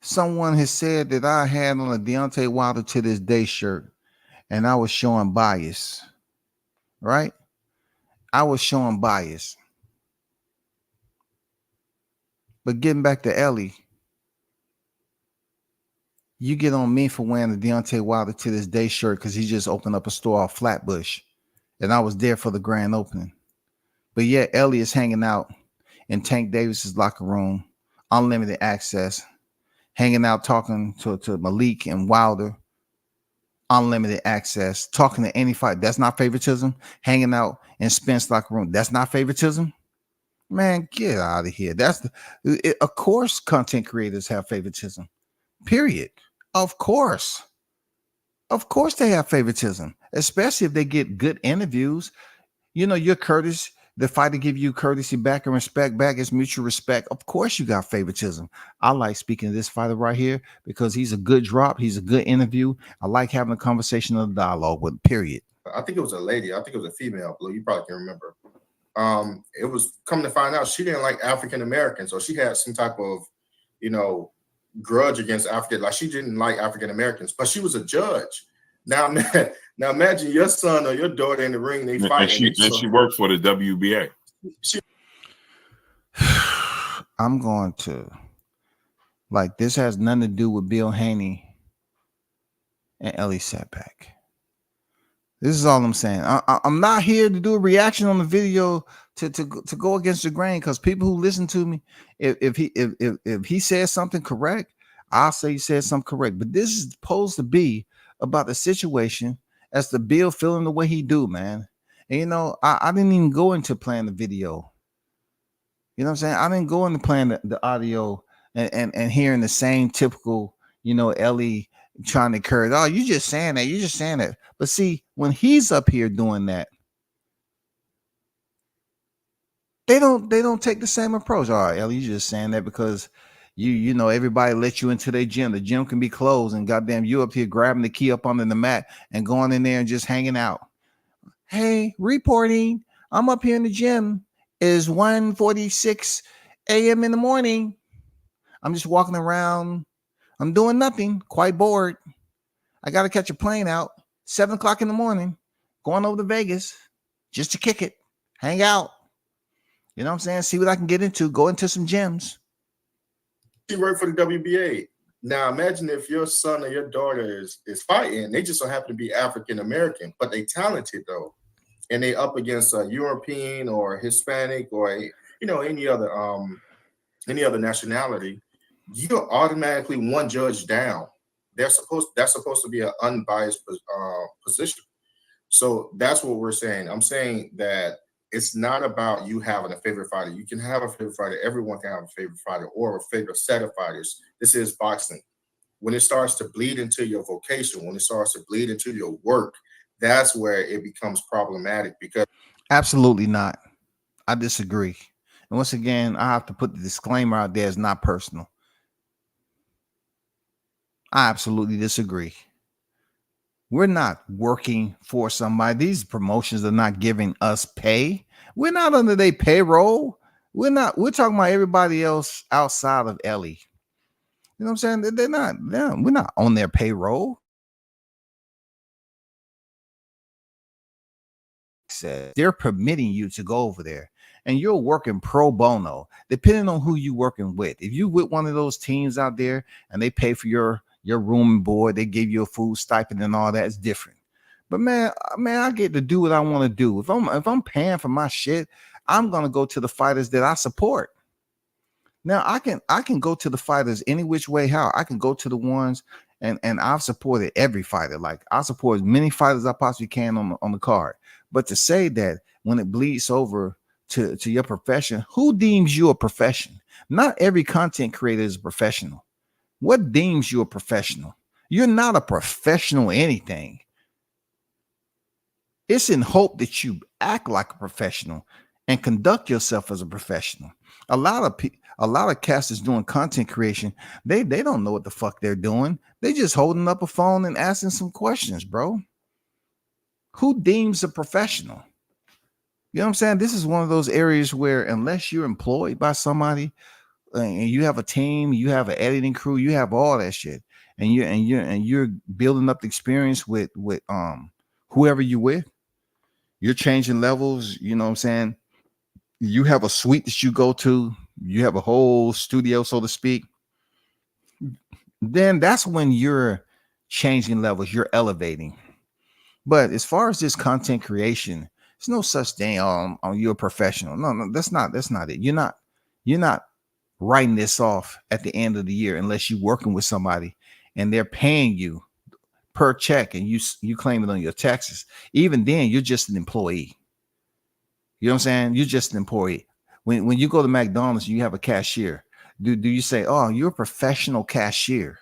someone has said that I had on a Deontay Wilder to this day shirt, and I was showing bias, right? I was showing bias. But getting back to Eie, you get on me for wearing the Deontay Wilder to this day shirt because he just opened up a store off Flatbush, and I was there for the grand opening. But yet Eie is hanging out in Tank Davis's locker room, unlimited access, hanging out talking to Malik and Wilder, unlimited access, talking to any fight. That's not favoritism. Hanging out in Spence locker room. That's not favoritism. Man, get out of here. Of course, content creators have favoritism. Period. Of course they have favoritism, especially if they get good interviews. You know, you're courteous. The fighter give you courtesy back and respect back. It's mutual respect. Of course you got favoritism. I like speaking to this fighter right here because he's a good drop. He's a good interview. I like having a conversation and a dialogue with, period. I think it was a lady. I think it was a female, Blue. You probably can remember. It was coming to find out she didn't like African Americans, or she had some type of, you know, grudge against African. Like she didn't like African Americans, but she was a judge. Now imagine your son or your daughter in the ring. They fight. And she worked for the WBA. I'm going to, like, this has nothing to do with Bill Haney and Elie Setback. This is all I'm saying. I'm not here to do a reaction on the video to go against the grain, because people who listen to me, if he says something correct, I'll say he said something correct. But this is supposed to be about the situation as the Bill feeling the way he do, man. And you know, I didn't even go into playing the video. You know what I'm saying? I didn't go into playing the audio and hearing the same typical, you know, Elie trying to encourage, oh, you just saying that, you just saying that. But see, when he's up here doing that, they don't take the same approach. All right, Elie, you just saying that because you know everybody let you into their gym. The gym can be closed, and goddamn, you up here grabbing the key up under the mat and going in there and just hanging out. Hey, reporting, I'm up here in the gym is 1:46 a.m. in the morning. I'm just walking around. I'm doing nothing, quite bored. I got to catch a plane out 7 o'clock in the morning, going over to Vegas just to kick it, hang out. You know what I'm saying? See what I can get into, go into some gyms. She worked for the WBA. Now imagine if your son or your daughter is fighting. They just so happen to be African American, but they talented though, and they up against a European or Hispanic or any other nationality. You're automatically one judge down. That's supposed to be an unbiased position. So that's what we're saying. I'm saying that it's not about you having a favorite fighter. You can have a favorite fighter. Everyone can have a favorite fighter or a favorite set of fighters. This is boxing. When it starts to bleed into your vocation, when it starts to bleed into your work, that's where it becomes problematic. Because absolutely not. I disagree. And once again, I have to put the disclaimer out there. It's not personal. I absolutely disagree. We're not working for somebody. These promotions are not giving us pay. We're not under their payroll. We're talking about everybody else outside of Eie. You know what I'm saying? We're not on their payroll. They're permitting you to go over there and you're working pro bono, depending on who you're working with. If you with one of those teams out there and they pay for your room and board, they give you a food stipend and all that, it's different. But man, I get to do what I want to do. If I'm paying for my shit, I'm gonna go to the fighters that I support. Now I can go to the fighters any which way. How I can go to the ones and I've supported every fighter. Like I support as many fighters as I possibly can on the card. But to say that when it bleeds over to your profession, who deems you a profession? Not every content creator is a professional. What deems you a professional? You're not a professional anything. It's in hope that you act like a professional and conduct yourself as a professional. A lot of casters doing content creation, they don't know what the fuck they're doing. They just holding up a phone and asking some questions, bro. Who deems a professional? You know what I'm saying? This is one of those areas where unless you're employed by somebody and you have a team, you have an editing crew, you have all that shit, and you're building up the experience with whoever you're with, you're changing levels. You know what I'm saying? You have a suite that you go to, you have a whole studio, so to speak. Then that's when you're changing levels, you're elevating. But as far as this content creation, there's no such thing. You're a professional. No, that's not it. You're not writing this off at the end of the year unless you're working with somebody and they're paying you per check and you claim it on your taxes. Even then, you're just an employee. You know what I'm saying? You're just an employee. When you go to McDonald's, you have a cashier. Do you say, "Oh, you're a professional cashier"?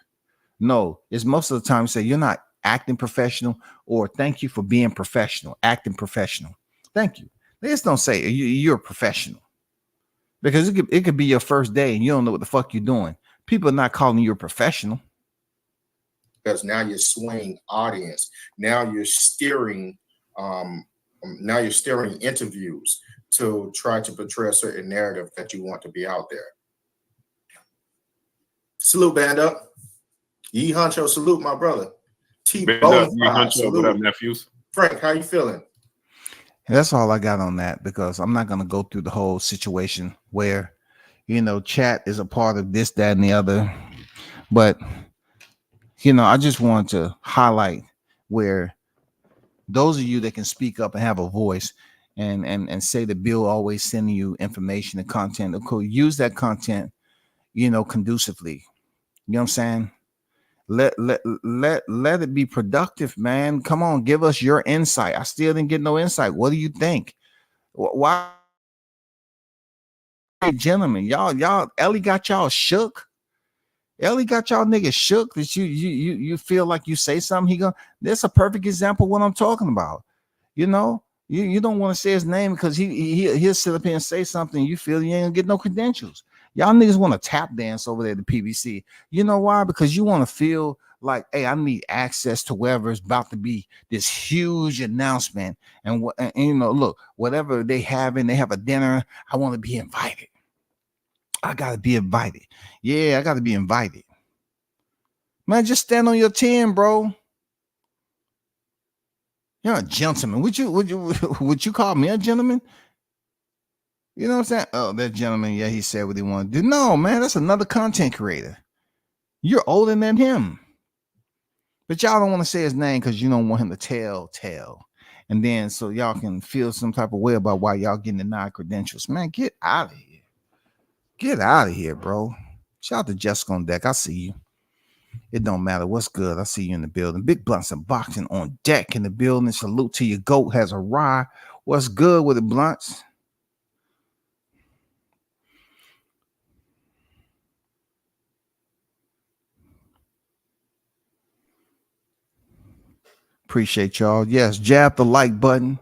No, it's most of the time you say you're not acting professional, or "Thank you for being professional, acting professional." Thank you. They just don't say you're a professional, because it could be your first day and you don't know what the fuck you're doing. People are not calling you a professional. Because now you're swaying audience. Now you're steering interviews to try to portray a certain narrative that you want to be out there. Salute, band up. Yee Huncho, salute, my brother. Huncho, what up, nephews? Frank, how you feeling? That's all I got on that, because I'm not going to go through the whole situation where, chat is a part of this, that, and the other. But, I just want to highlight where those of you that can speak up and have a voice and say that Bill always sending you information and content, use that content, conducively. You know what I'm saying? Let it be productive, man. Come on, give us your insight. I still didn't get no insight. What do you think? Why, gentlemen, y'all, Eie got y'all shook. Eie got y'all niggas shook that you feel like you say something, that's a perfect example of what I'm talking about. You don't want to say his name because he'll sit up here and say something you feel you ain't gonna get no credentials. Y'all niggas want to tap dance over there at the PBC. You know why? Because you want to feel like, hey, I need access to wherever it's about to be this huge announcement. And what, and you know, look, whatever they have a dinner, I want to be invited. I gotta be invited. Yeah, I gotta be invited. Man, just stand on your 10, bro. You're a gentleman. Would you call me a gentleman? You know what I'm saying? Oh, that gentleman, yeah, he said what he wanted to do. No, man, that's another content creator. You're older than him. But y'all don't want to say his name because you don't want him to tell. And then so y'all can feel some type of way about why y'all getting denied credentials. Man, get out of here. Get out of here, bro. Shout out to Jessica on deck. I see you. It don't matter what's good. I see you in the building. Big Blunts and Boxing on deck in the building. Salute to your goat has a rye. What's good with the Blunts? Appreciate y'all. Yes, jab the like button.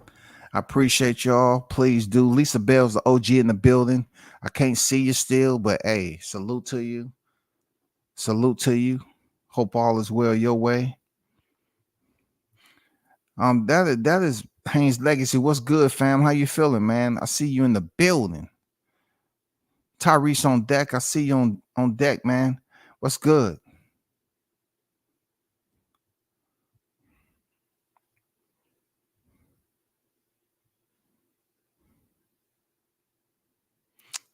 I appreciate y'all. Please do. Lisa Bell's the OG in the building. I can't see you still, but hey, salute to you. Salute to you. Hope all is well your way. That is Haynes Legacy. What's good, fam? How you feeling, man? I see you in the building. Tyrese on deck. I see you on deck, man. What's good?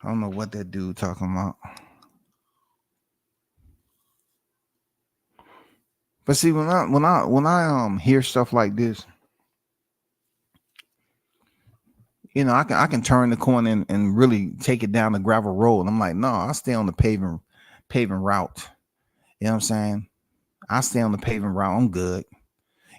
I don't know what that dude talking about. But see, when I hear stuff like this, you know, I can turn the corner and really take it down the gravel road. I'm like, no, I stay on the paving route. You know what I'm saying? I stay on the paving route. I'm good.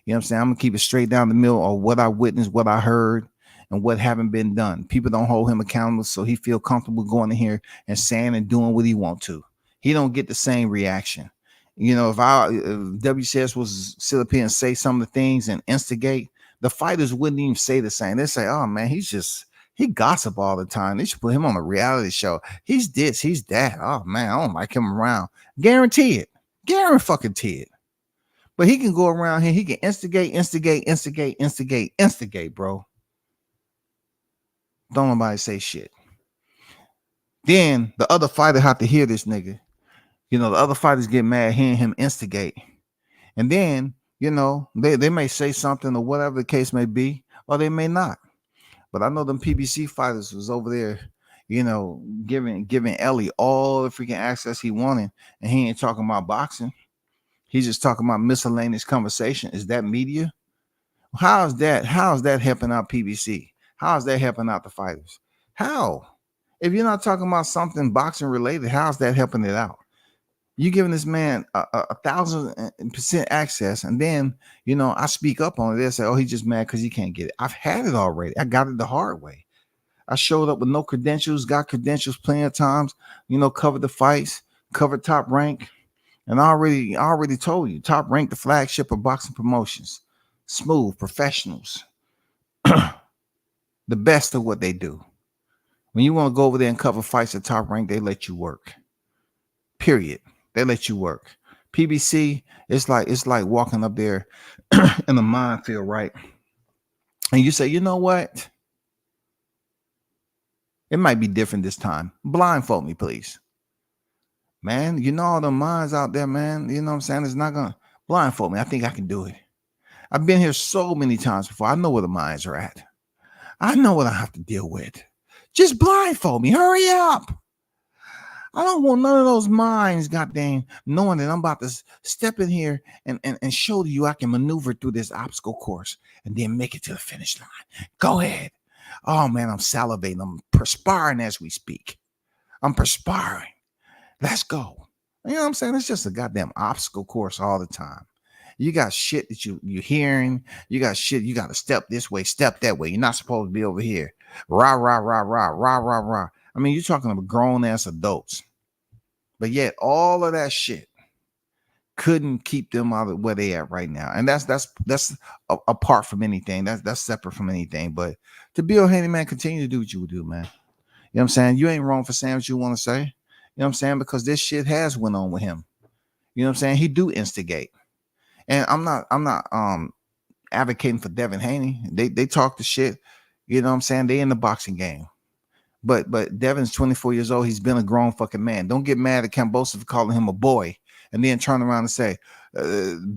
You know what I'm saying? I'm gonna keep it straight down the middle of what I witnessed, what I heard, and what haven't been done. People don't hold him accountable, so he feel comfortable going in here and saying and doing what he want to. He don't get the same reaction. You know, if WCS was sit up here and say some of the things and instigate, the fighters wouldn't even say the same. They say, oh man, he gossip all the time. They should put him on a reality show. He's this, he's that. Oh man, I don't like him around. Guarantee it. Guarantee it. But he can go around here. He can instigate, bro. Don't nobody say shit. Then the other fighter have to hear this nigga. You know, the other fighters get mad hearing him instigate. And then, you know, they may say something or whatever the case may be, or they may not. But I know them PBC fighters was over there, you know, giving Eie all the freaking access he wanted. And he ain't talking about boxing. He's just talking about miscellaneous conversation. Is that media? How is that helping out PBC? How is that helping out the fighters? How? If you're not talking about something boxing related, how's that helping it out? You giving this man 1,000% access, and then, you know, I speak up on it. They say, oh, he's just mad because he can't get it. I've had it already. I got it the hard way. I showed up with no credentials, got credentials plenty of times, you know, covered the fights, covered Top Rank. And I already told you, Top Rank, the flagship of boxing promotions, smooth professionals, the best of what they do. When you want to go over there and cover fights at Top Rank, they let you work. Period. They let you work. PBC, it's like walking up there in a minefield, right? And you say, you know what? It might be different this time. Blindfold me, please. Man, you know all the minds out there, man. You know what I'm saying? It's not gonna blindfold me. I think I can do it. I've been here so many times before. I know where the minds are at. I know what I have to deal with. Just blindfold me. Hurry up. I don't want none of those minds, goddamn, knowing that I'm about to step in here and show you I can maneuver through this obstacle course and then make it to the finish line. Go ahead. Oh man, I'm salivating. I'm perspiring as we speak. I'm perspiring. Let's go. You know what I'm saying? It's just a goddamn obstacle course all the time. You got shit that you're hearing. You got shit. You got to step this way, step that way. You're not supposed to be over here. Rah, rah, rah, rah, rah, rah, rah. I mean, you're talking about grown ass adults. But yet all of that shit couldn't keep them out of where they at right now. And that's apart from anything. That's separate from anything. But to build Haney, man, continue to do what you would do, man. You know what I'm saying? You ain't wrong for saying what you want to say. You know what I'm saying? Because this shit has went on with him. You know what I'm saying? He do instigate. And I'm not advocating for Devin Haney. They talk the shit. You know what I'm saying? They in the boxing game. But Devin's 24 years old. He's been a grown fucking man. Don't get mad at Kambosos for calling him a boy and then turn around and say,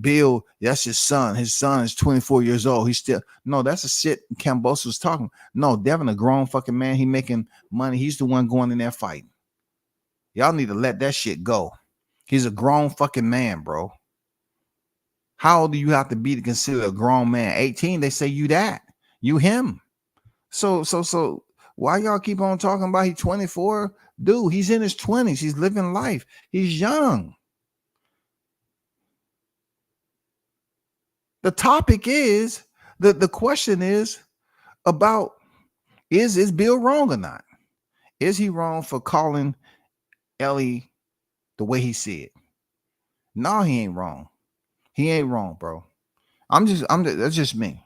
Bill, that's his son. His son is 24 years old. He's still no, that's the shit Kambosos was talking. No, Devin, a grown fucking man. He making money. He's the one going in there fighting. Y'all need to let that shit go. He's a grown fucking man, bro. How old do you have to be to consider a grown man? 18, they say you that. You him. So why y'all keep on talking about he's 24? Dude, he's in his 20s. He's living life. He's young. The topic is, the question is about, is Bill wrong or not? Is he wrong for calling Eie the way he said? No, he ain't wrong. He ain't wrong, bro. That's just me.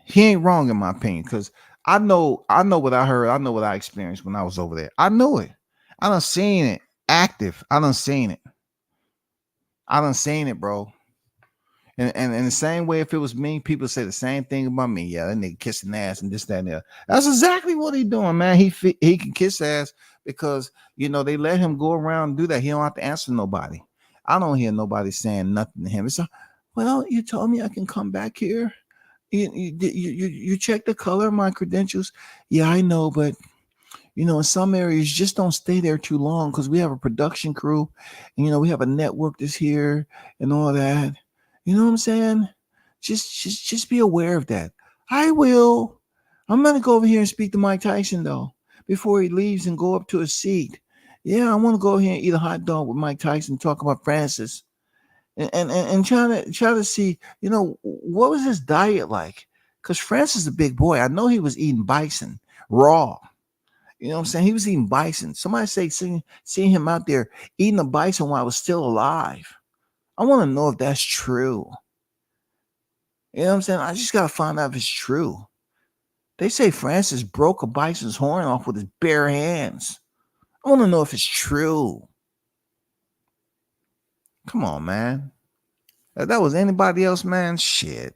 He ain't wrong in my opinion, because I know what I heard. I know what I experienced when I was over there. I know it. I done seen it active. I done seen it, bro. And in the same way, if it was me, people say the same thing about me. Yeah, that nigga kissing ass and this, that, and that. That's exactly what he doing, man. He can kiss ass because, you know, they let him go around and do that. He don't have to answer nobody. I don't hear nobody saying nothing to him. It's like, well, you told me I can come back here. You check the color of my credentials. Yeah, I know, but you know, in some areas, just don't stay there too long because we have a production crew, and you know, we have a network that's here and all that. You know what I'm saying? Just be aware of that. I will. I'm gonna go over here and speak to Mike Tyson though before he leaves and go up to his seat. Yeah, I want to go over here and eat a hot dog with Mike Tyson, talk about Francis, and try to see, you know, what was his diet like? Because Francis is a big boy. I know he was eating bison raw. You know what I'm saying? He was eating bison. Somebody say seeing him out there eating a bison while I was still alive. I want to know if that's true. You know what I'm saying? I just got to find out if it's true. They say Francis broke a bison's horn off with his bare hands. I want to know if it's true. Come on, man. If that was anybody else, man, shit.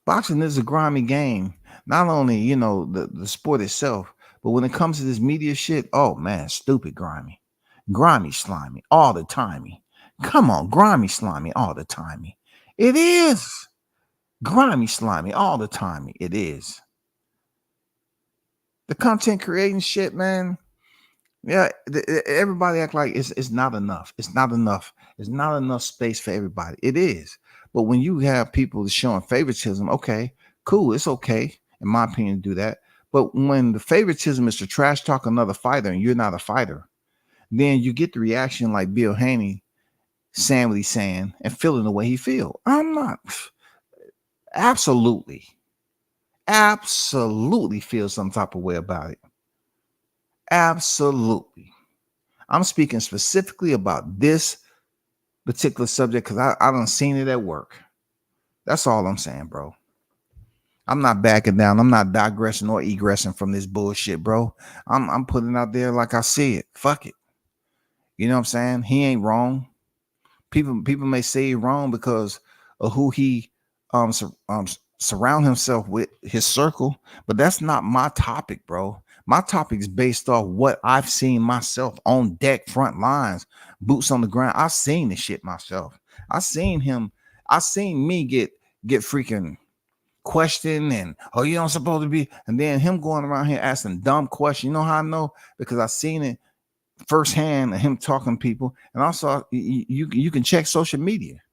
Boxing is a grimy game. Not only, you know, the sport itself, but when it comes to this media shit, oh, man, stupid grimy. Grimy, slimy, all the timey. Come on, grimy, slimy, all the timey. It is. Grimy, slimy, all the timey. It is. The content creating shit, man. Yeah, everybody act like it's not enough. It's not enough. It's not enough space for everybody. It is. But when you have people showing favoritism, okay, cool. It's okay, in my opinion, to do that. But when the favoritism is to trash talk another fighter and you're not a fighter, then you get the reaction like Bill Haney saying what he's saying and feeling the way he feel. I'm not. Absolutely feel some type of way about it. Absolutely. I'm speaking specifically about this particular subject because I done seen it at work. That's all I'm saying, bro. I'm not backing down. I'm not digressing or egressing from this bullshit, bro. I'm putting it out there like I see it. Fuck it. You know what I'm saying? He ain't wrong. People may say he's wrong because of who he surround himself with, his circle, but that's not my topic, bro. My topic is based off what I've seen myself on deck, front lines, boots on the ground. I've seen this shit myself. I seen me get freaking questioned and, oh, you don't supposed to be, and then him going around here asking dumb questions. You know how I know? Because I seen it firsthand and him talking to people. And also you can check social media.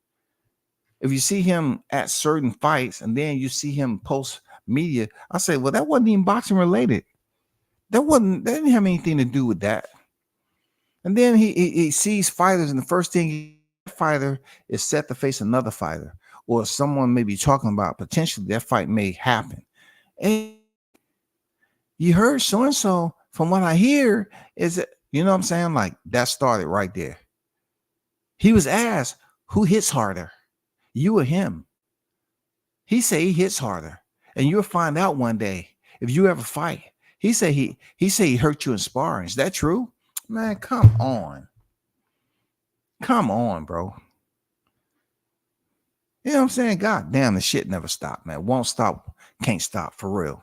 If you see him at certain fights and then you see him post media, I say, well, that wasn't even boxing related. That didn't have anything to do with that. And then he sees fighters, and the first thing fighter is set to face another fighter, or someone may be talking about potentially that fight may happen. And you heard so-and-so, from what I hear, is that, you know what I'm saying? Like, that started right there. He was asked, who hits harder, you or him? He say he hits harder, and you'll find out one day if you ever fight. He say he hurt you in sparring. Is that true? Man, come on. Come on, bro. You know what I'm saying? God damn, the shit never stopped, man. Won't stop, can't stop, for real.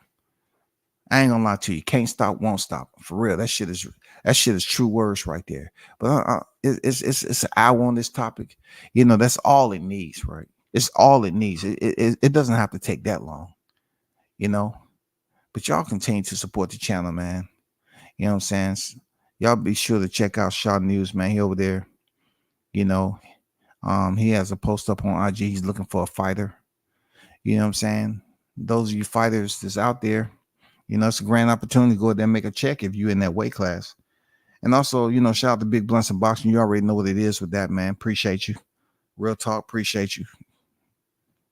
I ain't gonna lie to you. Can't stop, won't stop, for real. That shit is true words right there. But it's an hour on this topic. You know, that's all it needs, right? It's all it needs. It doesn't have to take that long, you know. But y'all continue to support the channel, man. You know what I'm saying? Y'all be sure to check out Shaw News, man. He over there, you know. He has a post up on IG. He's looking for a fighter. You know what I'm saying? Those of you fighters that's out there, you know, it's a grand opportunity to go out there and make a check if you're in that weight class. And also, you know, shout out to Big Blunts and Boxing. You already know what it is with that, man. Appreciate you. Real talk, appreciate you.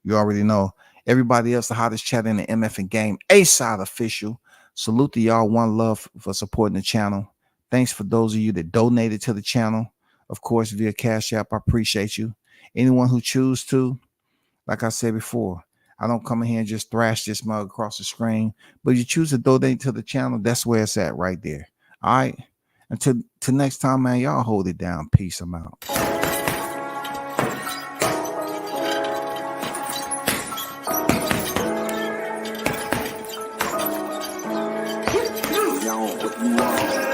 You already know. Everybody else, the hottest chat in the MF game, A-Side Official. Salute to y'all. One love for supporting the channel. Thanks for those of you that donated to the channel. Of course, via Cash App, I appreciate you. Anyone who choose to, like I said before, I don't come in here and just thrash this mug across the screen. But you choose to donate to the channel, that's where it's at right there. All right? Until next time, man, y'all hold it down. Peace. I'm out.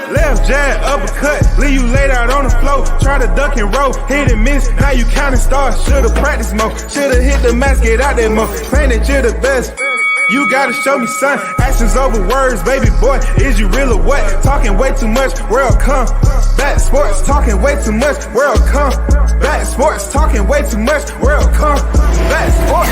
Left jab, uppercut, leave you laid out on the floor. Try to duck and roll, hit and miss. Now you counting stars. Should've practiced more. Should've hit the mask, get out there more. Claim that you're the best. You gotta show me, son. Actions over words, baby boy. Is you real or what? Talking way too much, world come. Back sports, talking way too much, world come. Back sports, talking way too much, world come. Back sports.